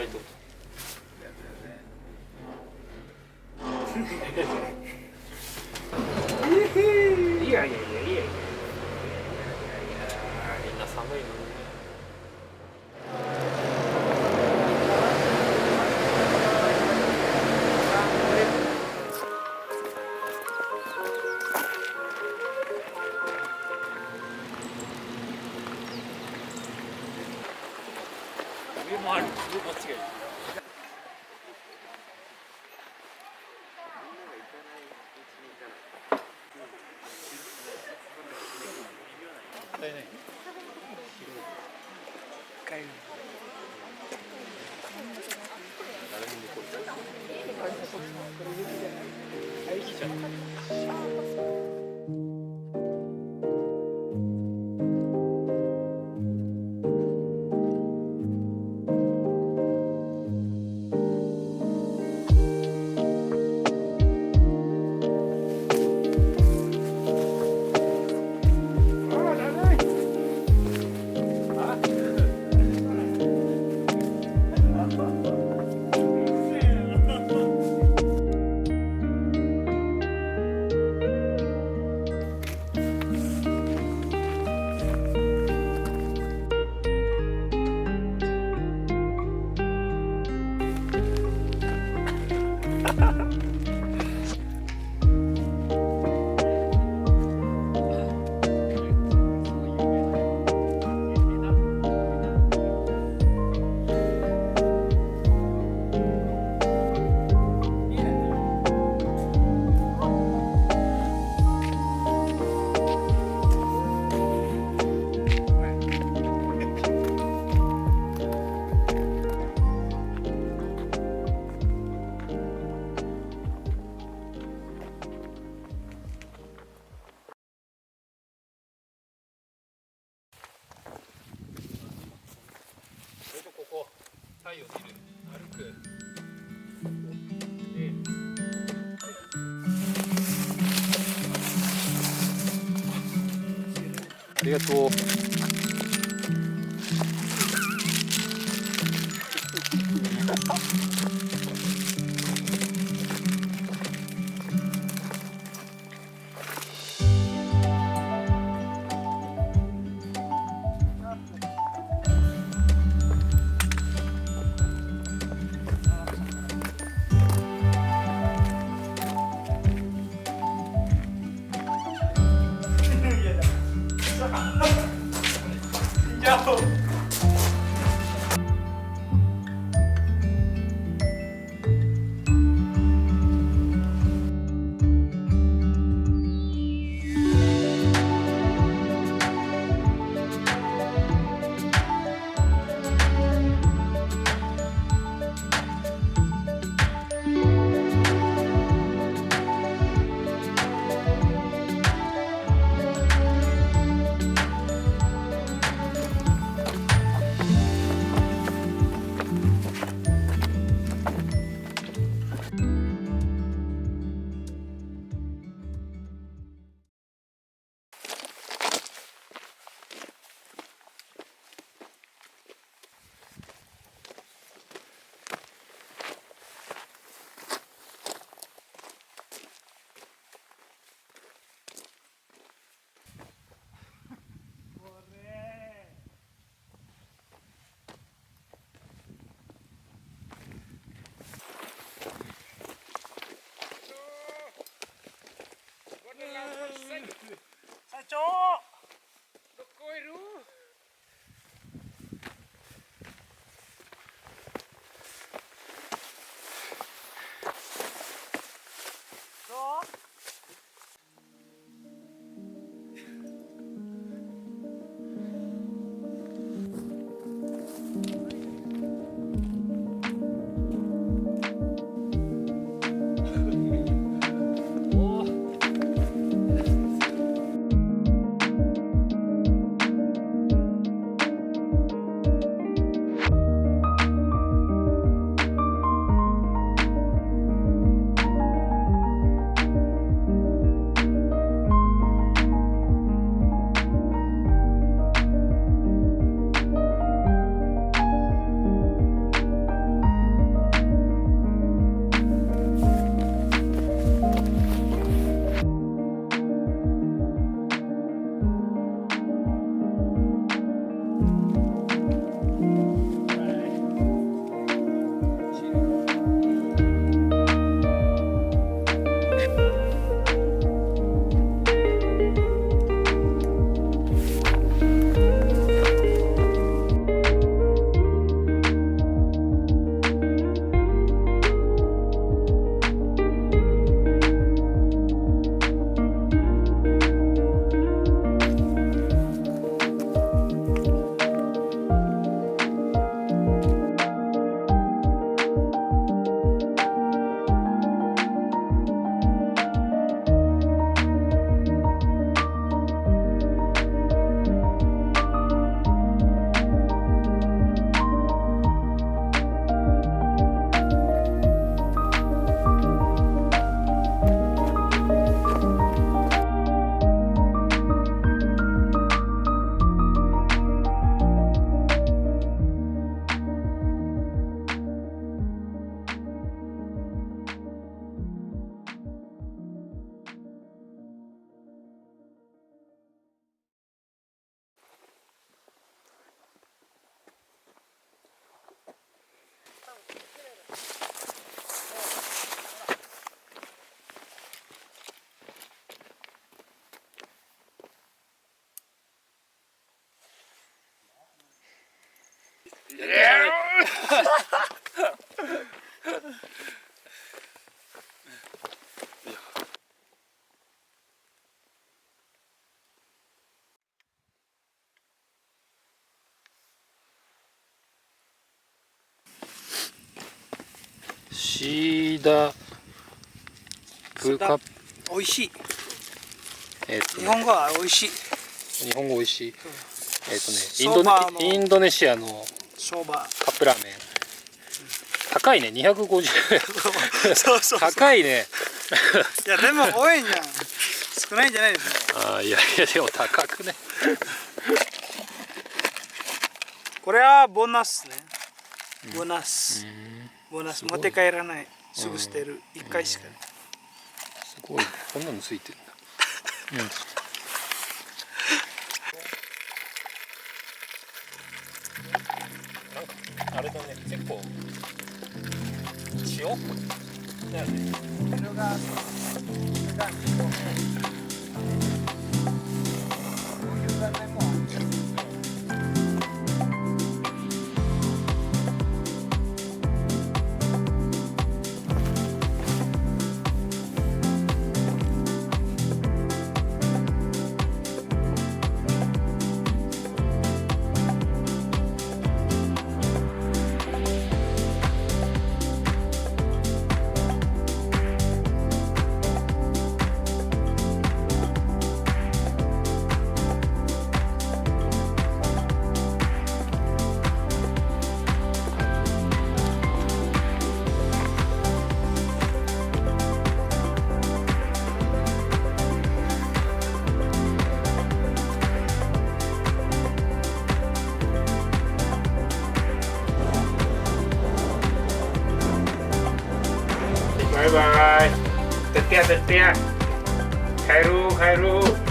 ライト。いやいやいやいやいやいやいやいやいや、みんな寒いのに。上もある。上間違い。太陽見る、歩く。ありがとう。シーダプカ美味しい。日本語は美味しい。日本語美味しい。インドネシアのカップラーメン。高いね、250円。そう高いね。いやでも多いじゃん。少ないんじゃないですか。ああ、いやでも高くね。これはボーナスね。ボーナス持って帰らない。すぐ捨てる。1回しかね。すごいね、こんなのついてるんだ。なんかあれだね、結構塩だよね。色がバイバイ。てってやてってや。帰ろう。